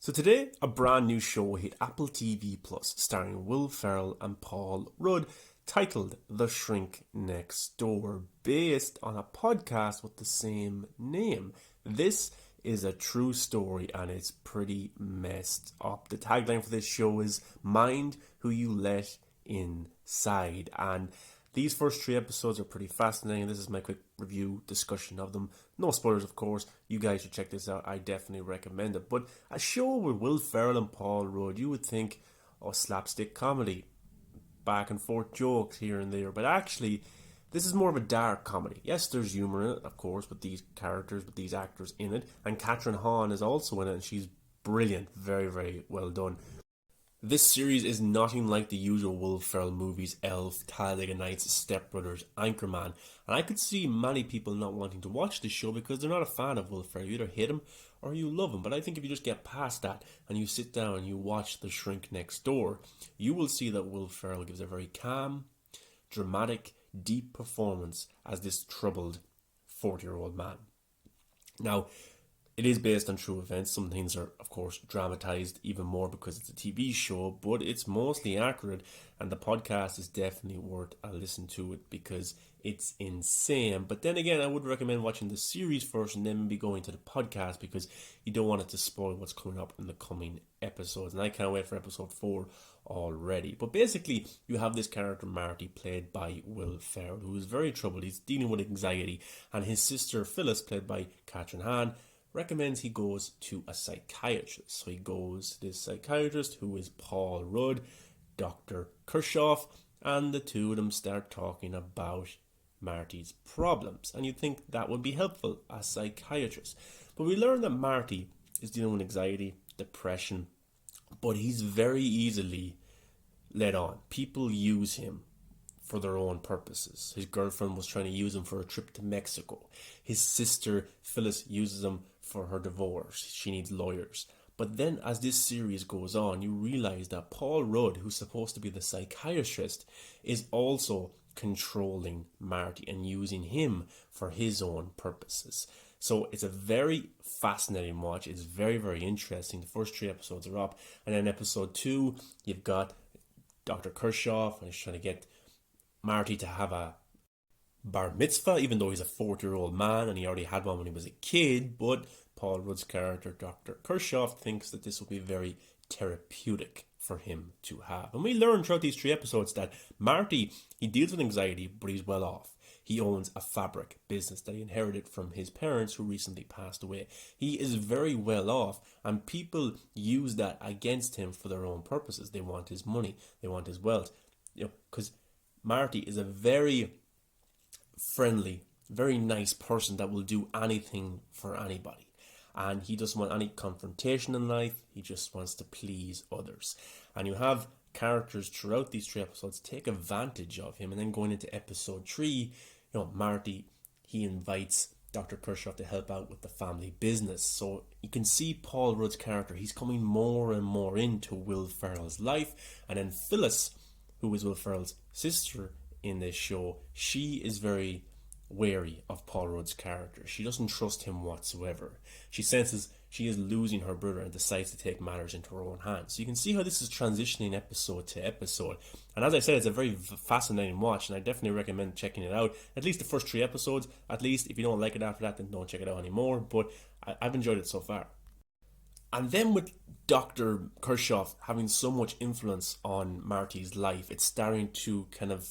So today, a brand new show hit Apple TV Plus, starring Will Ferrell and Paul Rudd, titled The Shrink Next Door, based on a podcast with the same name. This is a true story and it's pretty messed up. The tagline for this show is "Mind Who You Let Inside," and these first 3 episodes are pretty fascinating. This is my quick review discussion of them. No spoilers, of course. You guys should check this out. I definitely recommend it. But a show with Will Ferrell and Paul Rudd, you would think, slapstick comedy, back and forth jokes here and there. But actually, this is more of a dark comedy. Yes, there's humour in it, of course, with these characters, with these actors in it. And Kathryn Hahn is also in it, and she's brilliant. Very, very well done. This series is nothing like the usual Will Ferrell movies, Elf, Talladega Nights, Step Brothers, Anchorman, and I could see many people not wanting to watch this show because they're not a fan of Will Ferrell. You either hate him or you love him, but I think if you just get past that and you sit down and you watch The Shrink Next Door, you will see that Will Ferrell gives a very calm, dramatic, deep performance as this troubled 40-year-old man. Now, it is based on true events. Some things are, of course, dramatized even more because it's a TV show, but it's mostly accurate, and the podcast is definitely worth a listen to it because it's insane. But then again, I would recommend watching the series first and then maybe going to the podcast because you don't want it to spoil what's coming up in the coming episodes, and I can't wait for episode 4 already. But basically, you have this character Marty, played by Will Ferrell, who is very troubled. He's dealing with anxiety, and his sister Phyllis, played by Kathryn Hahn, recommends he goes to a psychiatrist. So he goes to this psychiatrist, who is Paul Rudd, Dr. Kirchhoff, and the two of them start talking about Marty's problems. And you'd think that would be helpful, a psychiatrist. But we learn that Marty is dealing with anxiety, depression, but he's very easily led on. People use him for their own purposes. His girlfriend was trying to use him for a trip to Mexico. His sister Phyllis uses him for her divorce. She needs lawyers. But then as this series goes on, you realize that Paul Rudd, who's supposed to be the psychiatrist, is also controlling Marty and using him for his own purposes. So it's a very fascinating watch. It's very, very interesting. The first 3 episodes are up. And then episode 2, you've got Dr. Kirchhoff, and he's trying to get Marty to have a bar mitzvah, even though he's a 40-year-old man and he already had one when he was a kid. But Paul Rudd's character, Dr. Kirchhoff, thinks that this will be very therapeutic for him to have. And we learn throughout these 3 episodes that Marty, he deals with anxiety, but he's well off. He owns a fabric business that he inherited from his parents, who recently passed away. He is very well off, and people use that against him for their own purposes. They want his money, they want his wealth, because Marty is a very friendly, very nice person that will do anything for anybody. And he doesn't want any confrontation in life. He just wants to please others. And you have characters throughout these 3 episodes take advantage of him. And then going into episode 3, Marty, he invites Dr. Kirchhoff to help out with the family business. So you can see Paul Rudd's character. He's coming more and more into Will Ferrell's life. And then Phyllis, who is Will Ferrell's sister in this show, she is very wary of Paul Rudd's character. She doesn't trust him whatsoever. She senses she is losing her brother and decides to take matters into her own hands. So you can see how this is transitioning episode to episode. And as I said, it's a very fascinating watch, and I definitely recommend checking it out. At least the first 3 episodes. At least if you don't like it after that, then don't check it out anymore. But I've enjoyed it so far. And then with Dr. Kirchhoff having so much influence on Marty's life, it's starting to kind of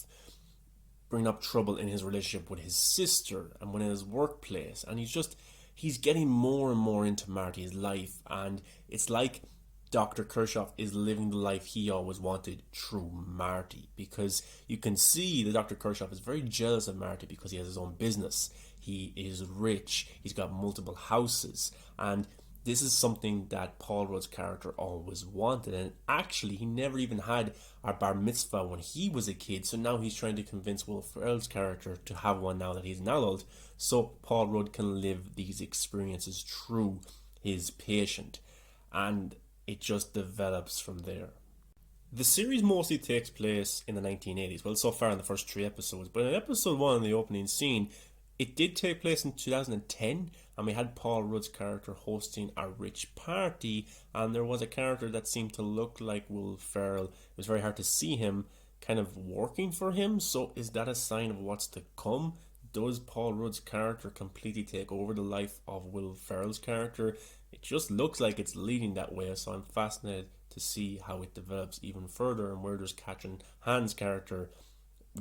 bring up trouble in his relationship with his sister and within his workplace. And he's getting more and more into Marty's life. And it's like Dr. Kirchhoff is living the life he always wanted through Marty. Because you can see that Dr. Kirchhoff is very jealous of Marty because he has his own business. He is rich. He's got multiple houses. And this is something that Paul Rudd's character always wanted, and actually he never even had a bar mitzvah when he was a kid, so now he's trying to convince Will Ferrell's character to have one now that he's an adult, so Paul Rudd can live these experiences through his patient, and it just develops from there. The series mostly takes place in the 1980s, well, so far in the first 3 episodes, but in episode 1, in the opening scene, It did take place in 2010, and we had Paul Rudd's character hosting a rich party, and there was a character that seemed to look like Will Ferrell. It was very hard to see him kind of working for him, so is that a sign of what's to come? Does Paul Rudd's character completely take over the life of Will Ferrell's character? It just looks like it's leading that way, so I'm fascinated to see how it develops even further and where does Catherine Hahn's character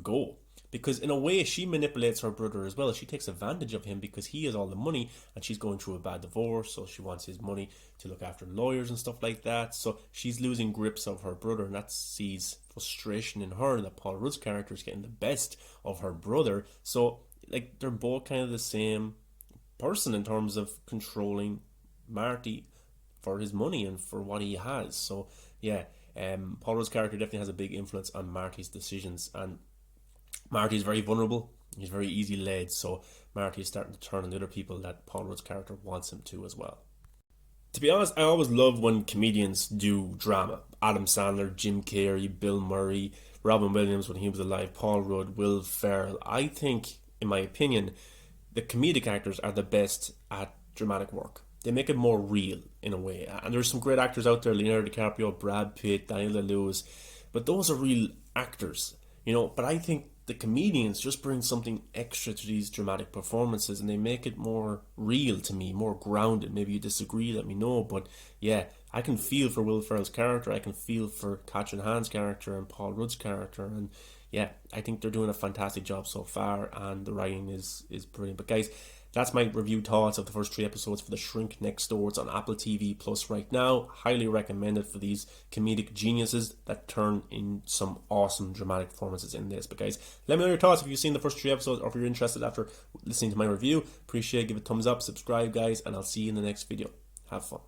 go. Because in a way, she manipulates her brother as well. She takes advantage of him because he has all the money and she's going through a bad divorce, so she wants his money to look after lawyers and stuff like that. So she's losing grips of her brother, and that sees frustration in her that Paul Rudd's character is getting the best of her brother. So, like, they're both kind of the same person in terms of controlling Marty for his money and for what he has. So, yeah, Paul Rudd's character definitely has a big influence on Marty's decisions, and Marty's very vulnerable. He's very easy led, so Marty is starting to turn on the other people that Paul Rudd's character wants him to as well. To be honest, I always love when comedians do drama. Adam Sandler, Jim Carrey, Bill Murray, Robin Williams when he was alive, Paul Rudd, Will Ferrell. I think, in my opinion, the comedic actors are the best at dramatic work. They make it more real in a way. And there's some great actors out there, Leonardo DiCaprio, Brad Pitt, Daniel Day-Lewis, but those are real actors, But I think the comedians just bring something extra to these dramatic performances, and they make it more real to me, more grounded. Maybe you disagree, let me know, but yeah, I can feel for Will Ferrell's character, I can feel for Catherine Hahn's character and Paul Rudd's character, and yeah, I think they're doing a fantastic job so far, and the writing is brilliant. But guys, that's my review thoughts of the first 3 episodes for The Shrink Next Door. It's on Apple TV Plus right now. Highly recommended for these comedic geniuses that turn in some awesome dramatic performances in this. But guys, let me know your thoughts if you've seen the first 3 episodes or if you're interested after listening to my review. Appreciate it. Give it a thumbs up, subscribe guys, and I'll see you in the next video. Have fun.